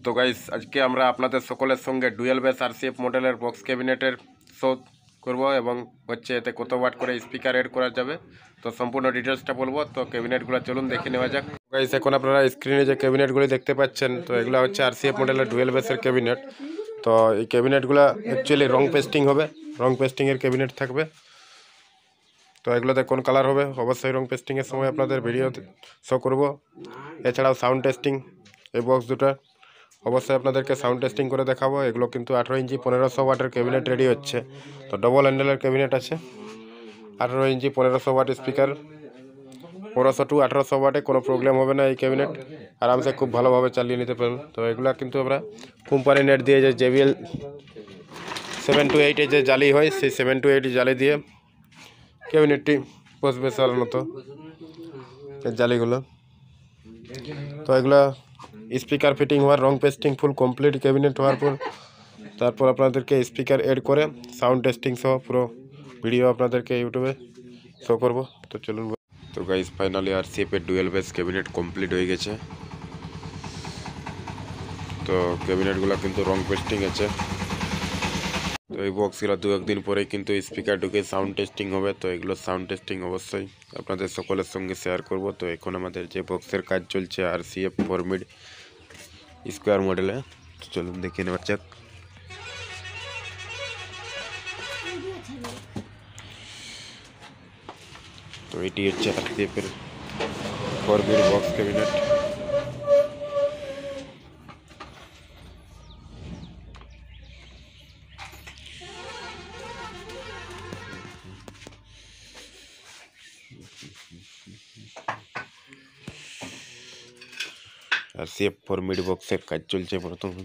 তো গাইস আজকে আমরা আপনাদের সকলের সঙ্গে ডুয়েল বেস আরসিএফ মডেলের বক্স ক্যাবিনেটের শো করব এবং হচ্ছে এতে কত ওয়াট করে স্পিকার এড করা যাবে। তো সম্পূর্ণ ডিটেলসটা বলবো। তো ক্যাবিনেটগুলো চলুন দেখে নেওয়া যাক। গাইস এখন আপনারা স্ক্রিনে যে ক্যাবিনেটগুলি দেখতে পাচ্ছেন, তো এগুলো হচ্ছে আরসিএফ মডেলের ডুয়েল বেসের ক্যাবিনেট। তো এই ক্যাবিনেটগুলো অ্যাকচুয়ালি রং পেস্টিং হবে, রং পেস্টিংয়ের ক্যাবিনেট থাকবে। তো এগুলোতে কোন কালার হবে অবশ্যই রং পেস্টিংয়ের সময় আপনাদের ভিডিও শো করব। এছাড়াও সাউন্ড টেস্টিং এই বক্স দুটো অবশ্যই আপনাদেরকে সাউন্ড টেস্টিং করে দেখাবো। এগুলো কিন্তু 18 ইঞ্চি 1500 ওয়াটের ক্যাবিনেট রেডি হচ্ছে। তো ডবল হ্যান্ডেলের ক্যাবিনেট আছে, 18 ইঞ্চি 1500 ওয়াট স্পিকার, 1500 টু 1800 ওয়াটে কোনো প্রবলেম হবে না। এই ক্যাবিনেট আরামসে খুব ভালোভাবে চালিয়ে নিতে পারবেন। তো এগুলো কিন্তু আমরা কোম্পানি নেট দিয়ে যে JBL 728 যে জালি হয়, সেই 728 জালি দিয়ে ক্যাবিনেটটি বসবে সাধারণত জালিগুলো। তো এগুলো স্পিকার ফিটিং হওয়ার, রং পেস্টিং ফুল কমপ্লিট ক্যাবিনেট হওয়ার পর তারপর আপনাদেরকে স্পিকার এড করে সাউন্ড টেস্টিং সহ পুরো ভিডিও আপনাদেরকে ইউটিউবে শো করব। তো চলুন। তো গাইস ফাইনালি আরসিএফের ডুয়েল বেস ক্যাবিনেট কমপ্লিট হয়ে গেছে। তো ক্যাবিনেটগুলো কিন্তু রং পেস্টিং আছে। তো এই বক্সগুলো 2-1 দিন পরেই কিন্তু স্পিকার ঢুকে সাউন্ড টেস্টিং হবে। তো এগুলো সাউন্ড টেস্টিং অবশ্যই আপনাদের সকলের সঙ্গে শেয়ার করব। তো এখন আমাদের যে বক্সের কাজ চলছে আরসিএফ ফরমিড স্কোয়ার মডেলে, চলুন দেখে নেওয়া যাক। তো এটি হচ্ছে আরসিএফের ফরমিড বক্স ক্যাবিনেট। আরসিএফ ফরমিড বক্সের কাজ চলছে বর্তমান।